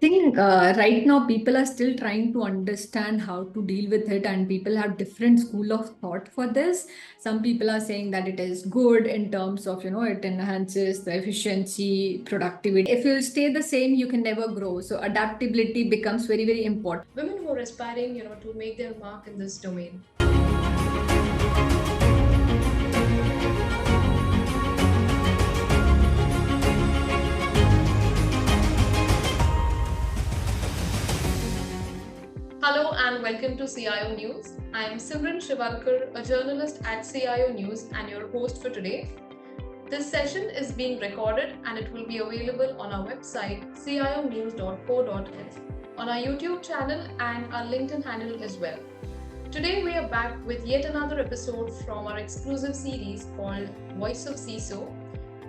think right now people are still trying to understand how to deal with it, and people have different school of thought for this. Some people are saying that it is good in terms of, it enhances the efficiency, productivity. If you stay the same, you can never grow. So adaptability becomes very, very important. Women who are aspiring, to make their mark in this domain. Hello and welcome to CIO News. I am Simran Shivalkar, a journalist at CIO News and your host for today. This session is being recorded and it will be available on our website cionews.co.in, on our YouTube channel and our LinkedIn handle as well. Today we are back with yet another episode from our exclusive series called Voice of CISO.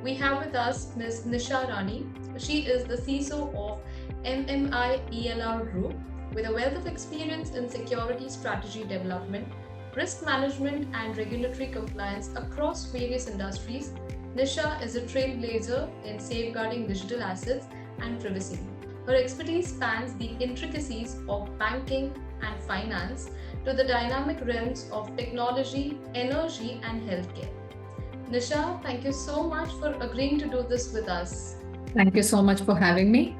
We have with us Ms. Nisha Rani. She is the CISO of MMI ELR Group with a wealth of experience in security strategy development, risk management, and regulatory compliance across various industries. Nisha is a trailblazer in safeguarding digital assets and privacy. Her expertise spans the intricacies of banking and finance to the dynamic realms of technology, energy, and healthcare. Nisha, thank you so much for agreeing to do this with us. Thank you so much for having me.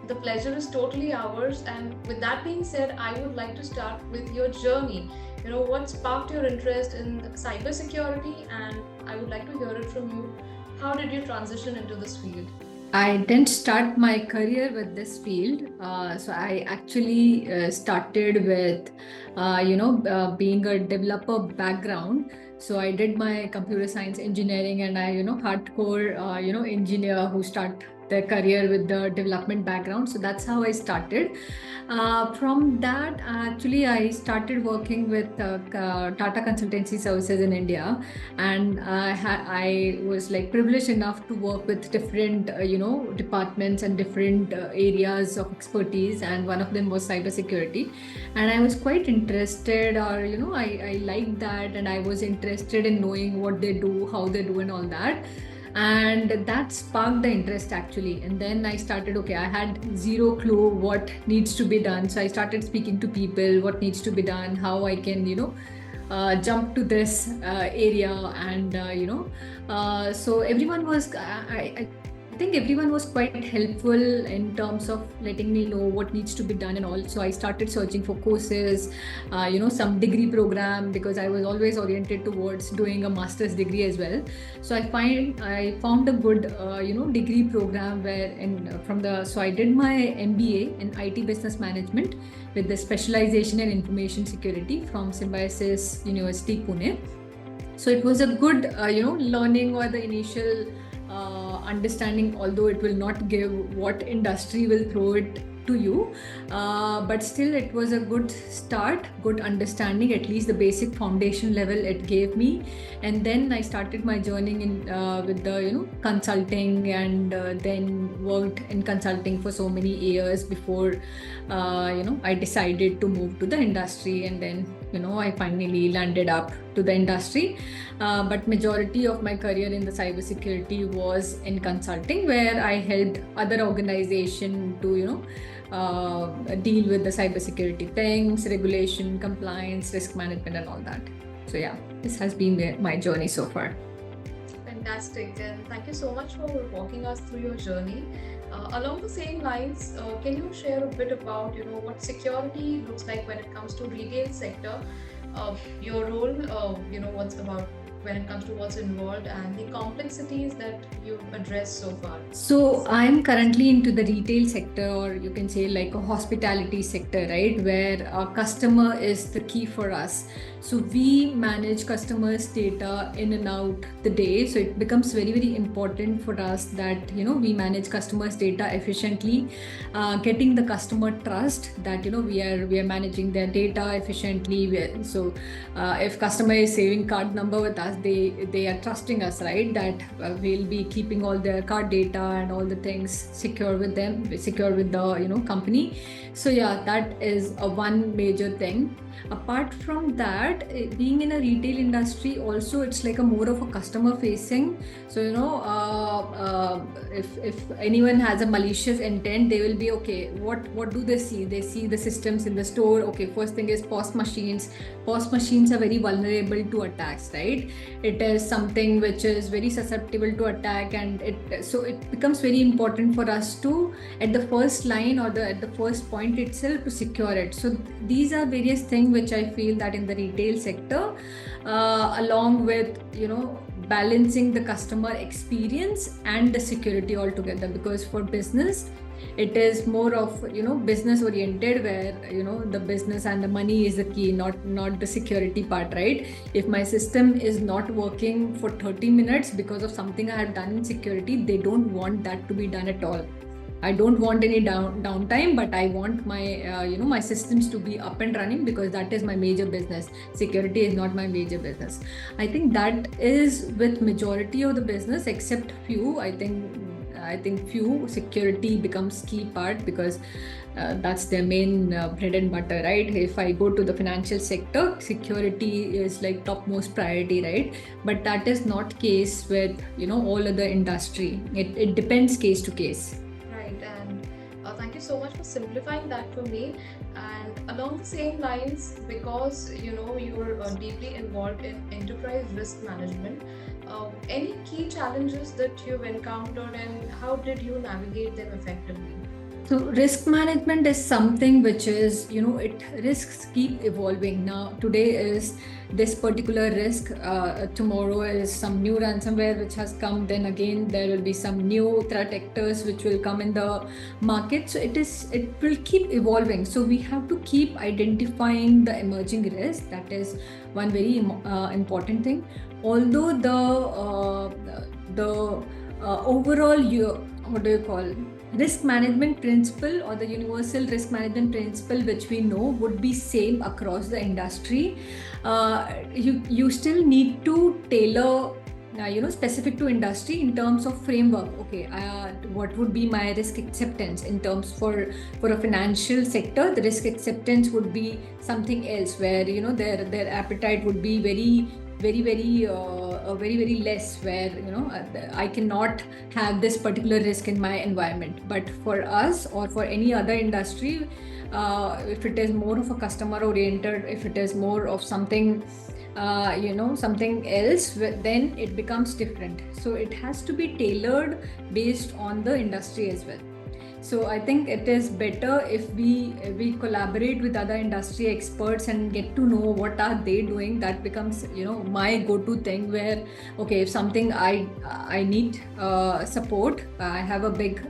The pleasure is totally ours. And with that being said, I would like to start with your journey. What sparked your interest in cybersecurity? And I would like to hear it from you. How did you transition into this field? I didn't start my career with this field. So I actually started with, being a developer background. So I did my computer science engineering, and I, hardcore, engineer who start their career with the development background. So that's how I started. From that, actually, I started working with Tata Consultancy Services in India, and I was like privileged enough to work with different, departments and different areas of expertise, and one of them was cybersecurity. And I was quite interested, or I liked that, and I was interested in knowing what they do, how they do, and all that. And that sparked the interest actually. And then I started, okay, I had zero clue what needs to be done. So I started speaking to people, what needs to be done, how I can, jump to this area. And, so everyone was, I think everyone was quite helpful in terms of letting me know what needs to be done and all. So I started searching for courses, some degree program, because I was always oriented towards doing a master's degree as well. So I found a good, degree program so I did my MBA in IT business management with the specialization in information security from Symbiosis University, Pune. So it was a good, learning, or the initial understanding, although it will not give what industry will throw it to you, but still it was a good start, good understanding, at least the basic foundation level it gave me. And then I started my journey in with the consulting, and then worked in consulting for so many years before I decided to move to the industry. And then I finally landed up to the industry. But majority of my career in the cybersecurity was in consulting, where I helped other organization to deal with the cybersecurity things, regulation, compliance, risk management, and all that. So yeah, this has been my journey so far. Fantastic, and thank you so much for walking us through your journey. Along the same lines, can you share a bit about what security looks like when it comes to retail sector? Your role, what's about when it comes to what's involved and the complexities that you've addressed so far? So I'm currently into the retail sector, or you can say like a hospitality sector, right? Where our customer is the key for us. So we manage customers' data in and out the day. So it becomes very, very important for us that, we manage customers' data efficiently, getting the customer trust that, we are managing their data efficiently. So if customer is saving card number with us, as they are trusting us, right? That we'll be keeping all their card data and all the things secure with them, secure with the company. So yeah, that is a one major thing. Apart from that, being in a retail industry also, it's like a more of a customer facing. So if anyone has a malicious intent, they will be okay. What do they see? They see the systems in the store. Okay, first thing is POS machines. POS machines are very vulnerable to attacks, right? It is something which is very susceptible to attack, and it becomes very important for us to, at the first line or at the first point itself, to secure it. So these are various things which I feel that in the retail sector, along with balancing the customer experience and the security altogether, because for business it is more of business oriented, where the business and the money is the key, not the security part, right? If my system is not working for 30 minutes because of something I have done in security, they don't want that to be done at all. I don't want any downtime, but I want my my systems to be up and running, because that is my major business. Security is not my major business. I think that is with majority of the business, except few. I think few, security becomes key part, because that's their main bread and butter, right? If I go to the financial sector, security is like topmost priority, right? But that is not case with all other industry. It depends case to case. Right, and thank you so much for simplifying that for me. And along the same lines, because you're deeply involved in enterprise risk management, any key challenges that you've encountered, and how did you navigate them effectively? So risk management is something which is, risks keep evolving. Now, today is this particular risk. Tomorrow is some new ransomware which has come. Then again, there will be some new threat actors which will come in the market. So it will keep evolving. So we have to keep identifying the emerging risk. That is one very important thing. Although the overall, what do you call, risk management principle, or the universal risk management principle which we know would be same across the industry, you still need to tailor specific to industry in terms of framework. Okay, what would be my risk acceptance in terms for a financial sector? The risk acceptance would be something else, where their appetite would be very less, where I cannot have this particular risk in my environment. But for us, or for any other industry, if it is more of a customer oriented, if it is more of something something else, then it becomes different. So it has to be tailored based on the industry as well. So I think it is better if we collaborate with other industry experts and get to know what are they doing. That becomes my go-to thing, where okay, if something I need support, I have a big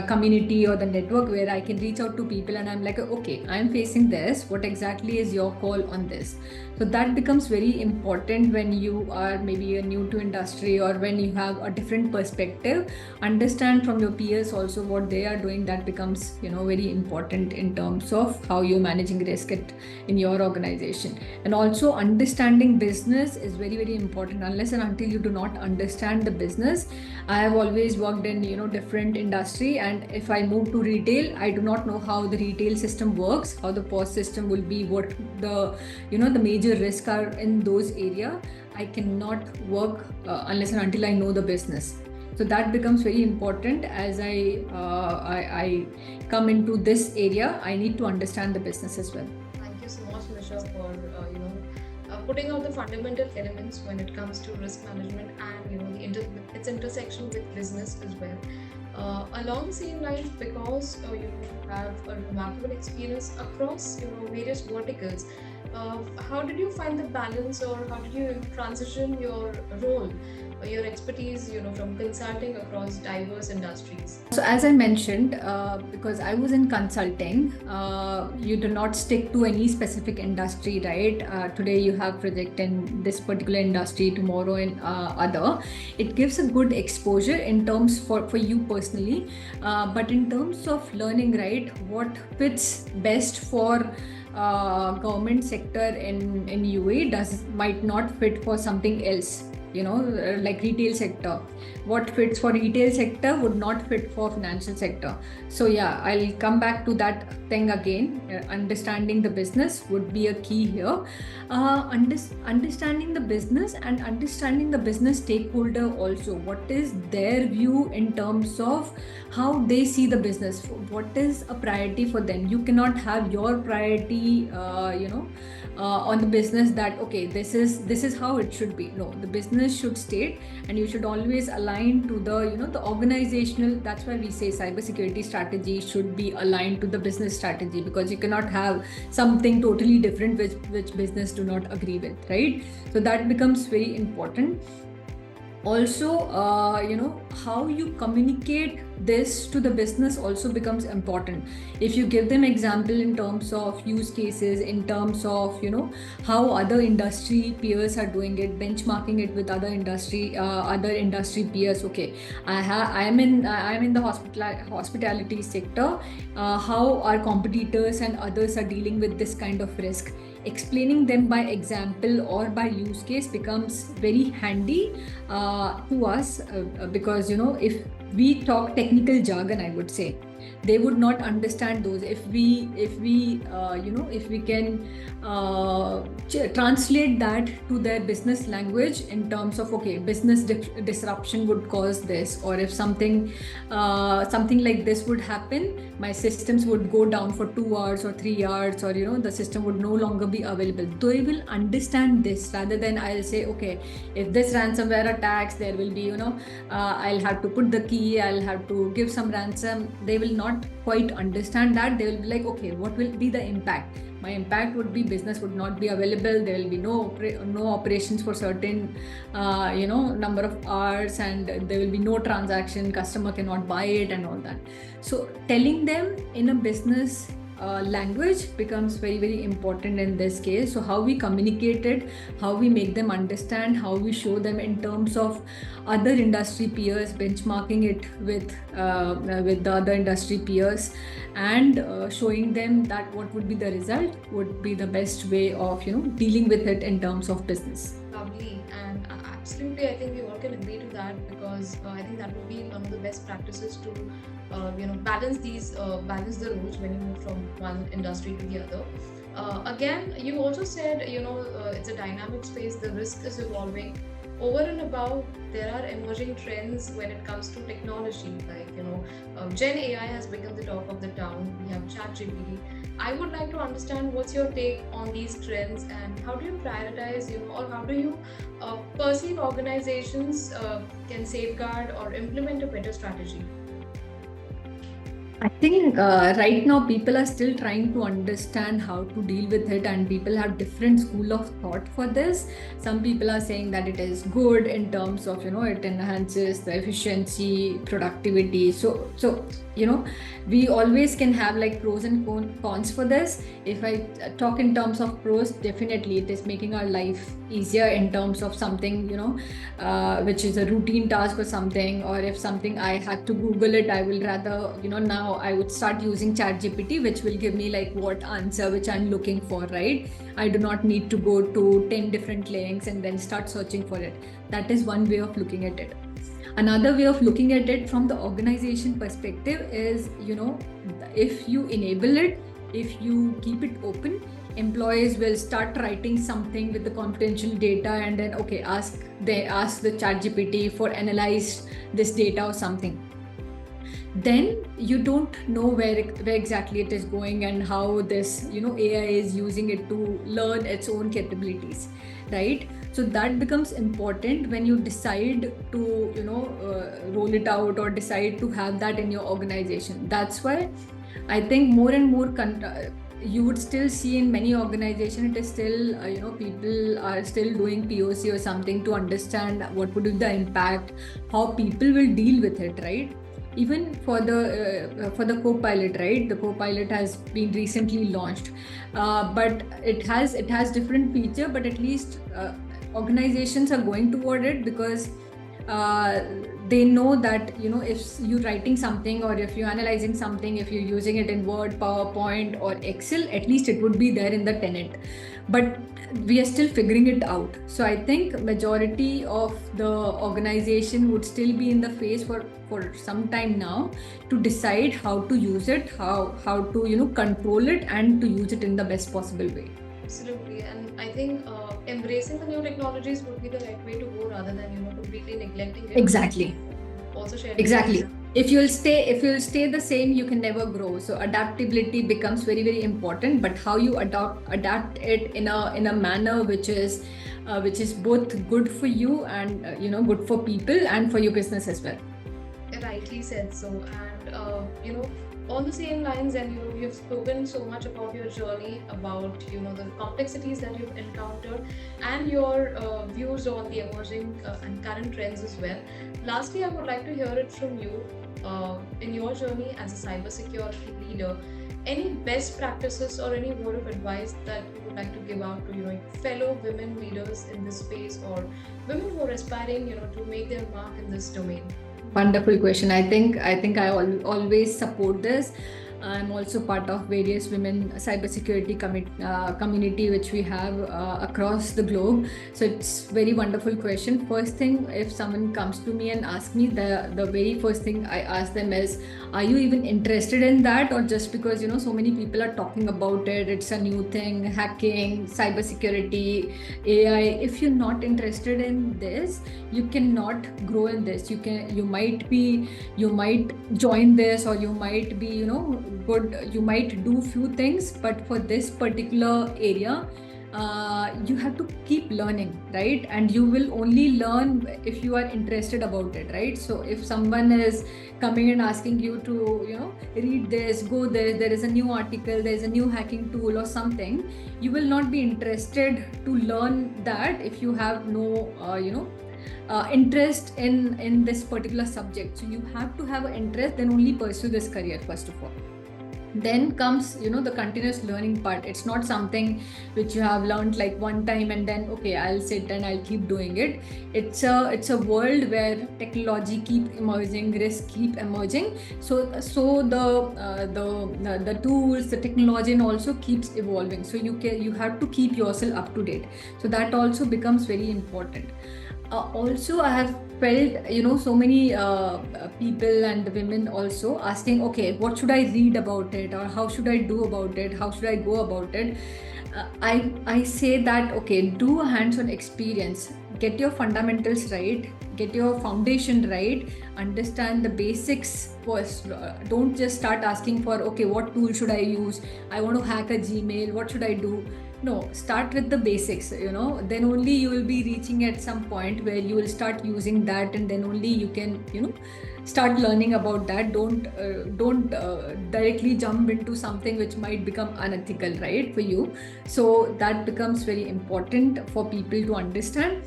community or the network where I can reach out to people, and I'm like, okay, I'm facing this, what exactly is your call on this? So that becomes very important when you are maybe a new to industry, or when you have a different perspective. Understand from your peers also what they are doing. That becomes very important in terms of how you're managing risk in your organization. And also understanding business is very important. Unless and until you do not understand the business, I have always worked in different industry, and if I move to retail, I do not know how the retail system works, how the POS system will be, what the the major risks are in those area. I cannot work unless and until I know the business. So that becomes very important. As I come into this area, I need to understand the business as well. Thank you so much, Nisha, for putting out the fundamental elements when it comes to risk management, and its intersection with business as well. Along the same lines, because you have a remarkable experience across various verticals, how did you find the balance, or how did you transition your role, your expertise, from consulting across diverse industries? So as I mentioned, because I was in consulting, you do not stick to any specific industry, right? Today you have project in this particular industry, tomorrow in other. It gives a good exposure in terms for you personally, but in terms of learning, right, what fits best for government sector in UAE might not fit for something else, like retail sector. What fits for retail sector would not fit for financial sector. So yeah, I'll come back to that thing again. Understanding the business would be a key here. Understanding the business and understanding the business stakeholder also. What is their view in terms of how they see the business? What is a priority for them? You cannot have your priority, on the business that okay, this is how it should be. No, the business should state, and you should always align to the organizational. That's why we say cybersecurity strategy should be aligned to the business strategy, because you cannot have something totally different which business do not agree with, right? So that becomes very important. Also, how you communicate this to the business also becomes important. If you give them example in terms of use cases, in terms of how other industry peers are doing it, benchmarking it with other industry peers. Okay, I'm in the hospitality sector. How our competitors and others are dealing with this kind of risk? Explaining them by example or by use case becomes very handy to us, because if we talk technical jargon, I would say they would not understand those. If we can translate that to their business language in terms of okay, business disruption would cause this, or if something like this would happen, my systems would go down for 2 hours or 3 hours, or the system would no longer be available. They will understand this, rather than I'll say okay, if this ransomware attacks, there will be I'll have to put the key, I'll have to give some ransom. They will not quite understand that. They will be like, okay, what will be the impact? My impact would be business would not be available. There will be no operations for certain number of hours, and there will be no transaction. Customer cannot buy it and all that. So telling them in a business language becomes very, very important in this case. So how we communicate it, how we make them understand, how we show them in terms of other industry peers, benchmarking it with the other industry peers, and showing them that what would be the result would be the best way of dealing with it in terms of business. Lovely, and absolutely, I think we all can agree to that, because I think that would be one of the best practices to balance the roles when you move from one industry to the other. Again, you also said it's a dynamic space, the risk is evolving. Over and above, there are emerging trends when it comes to technology, like Gen AI has become the talk of the town. We have ChatGPT. I would like to understand what's your take on these trends, and how do you prioritize, or how do you perceive organizations can safeguard or implement a better strategy? I think right now people are still trying to understand how to deal with it, and people have different school of thought for this. Some people are saying that it is good in terms of it enhances the efficiency, productivity. So we always can have like pros and cons for this. If I talk in terms of pros, definitely it is making our life easier in terms of something which is a routine task or something, or if something I had to Google it, I will rather now I would start using ChatGPT, which will give me like what answer which I'm looking for, right? I do not need to go to 10 different links and then start searching for it. That is one way of looking at it. Another way of looking at it from the organization perspective is, if you enable it, if you keep it open, employees will start writing something with the confidential data, and then ask the ChatGPT for analyze this data or something. Then you don't know where exactly it is going, and how this AI is using it to learn its own capabilities, right? So that becomes important when you decide to roll it out, or decide to have that in your organization. That's why I think more and more you would still see in many organizations, it is still people are still doing POC or something to understand what would be the impact, how people will deal with it, right? Even for the Copilot, right? The Copilot has been recently launched, but it has different feature, but at least organizations are going toward it, because they know that, if you're writing something, or if you're analyzing something, if you're using it in Word, PowerPoint, or Excel, at least it would be there in the tenant. But we are still figuring it out. So I think majority of the organization would still be in the phase for some time now to decide how to use it, how to control it, and to use it in the best possible way. Absolutely, and I think embracing the new technologies would be the right way to go, rather than completely neglecting it. Exactly. Also sharing. Exactly. If you'll stay the same, you can never grow. So adaptability becomes very, very important. But how you adapt it in a manner which is both good for you and good for people and for your business as well. Rightly said so. And on the same lines, and you've spoken so much about your journey, about the complexities that you've encountered, and your views on the emerging and current trends as well. Lastly, I would like to hear it from you, in your journey as a cybersecurity leader. Any best practices or any word of advice that you would like to give out to fellow women leaders in this space, or women who are aspiring to make their mark in this domain? Wonderful question. I think I always support this. I'm also part of various women cybersecurity community which we have across the globe. So it's very wonderful question. First thing, if someone comes to me and asks me, the very first thing I ask them is, are you even interested in that, or just because so many people are talking about it, it's a new thing, hacking, cybersecurity, AI. If you're not interested in this, you cannot grow in this. You might join this, or you might be good, you might do few things, but for this particular area, you have to keep learning, right? And you will only learn if you are interested about it, right? So if someone is coming and asking you to read this, go there is a new article, there is a new hacking tool or something, you will not be interested to learn that if you have no interest in this particular subject. So you have to have an interest, then only pursue this career first of all. Then comes the continuous learning part. It's not something which you have learned like one time and then okay, I'll sit and I'll keep doing it. It's a world where technology keep emerging, risks keep emerging, so the tools, the technology and also keeps evolving, so you have to keep yourself up to date. So that also becomes very important. Also, I have felt so many people and women also asking, okay, what should I read about it, or how should I do about it, how should I go about it? I say that, okay, do a hands-on experience, get your fundamentals right, get your foundation right, understand the basics first. Don't just start asking for, okay, what tool should I use, I want to hack a Gmail, what should I do? No, start with the basics, then only you will be reaching at some point where you will start using that, and then only you can start learning about that. Don't directly jump into something which might become unethical, right, for you. So that becomes very important for people to understand.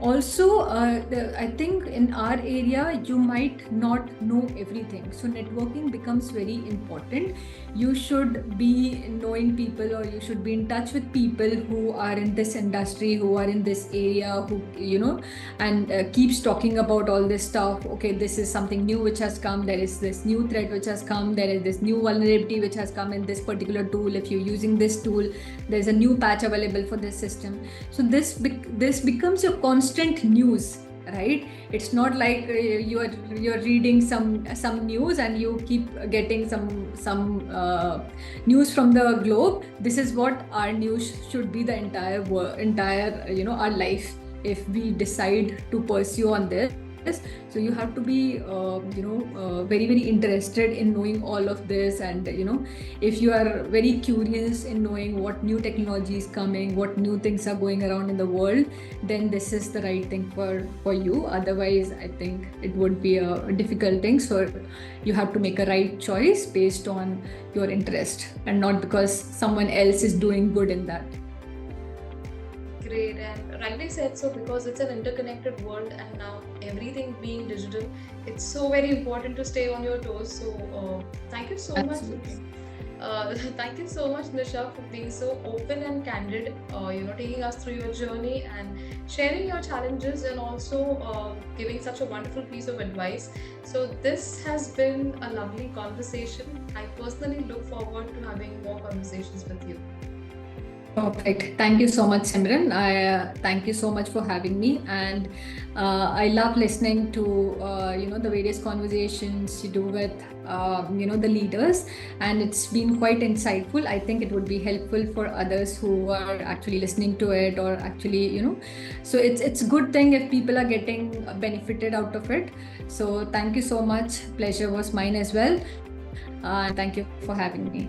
Also, I think in our area, you might not know everything. So networking becomes very important. You should be knowing people, or you should be in touch with people who are in this industry, who are in this area, who, and keeps talking about all this stuff. Okay, this is something new which has come. There is this new threat which has come. There is this new vulnerability which has come in this particular tool. If you're using this tool, there's a new patch available for this system. So this becomes your constant news, right? It's not like you're reading some news and you keep getting some news from the globe. This is what our news should be, the entire our life, if we decide to pursue on this. So you have to be very, very interested in knowing all of this, and if you are very curious in knowing what new technology is coming, what new things are going around in the world, then this is the right thing for you. Otherwise, I think it would be a difficult thing. So you have to make a right choice based on your interest, and not because someone else is doing good in that. Great, and rightly said so, because it's an interconnected world, and now everything being digital, it's so very important to stay on your toes. So thank you so Absolutely. much Thank you so much, Nisha, for being so open and candid, taking us through your journey and sharing your challenges, and also giving such a wonderful piece of advice. So this has been a lovely conversation. I personally look forward to having more conversations with you. Perfect. Thank you so much, Simran. I thank you so much for having me, and I love listening to the various conversations you do with the leaders, and it's been quite insightful. I think it would be helpful for others who are actually listening to it, or actually so it's good thing if people are getting benefited out of it. So thank you so much. Pleasure was mine as well. Thank you for having me.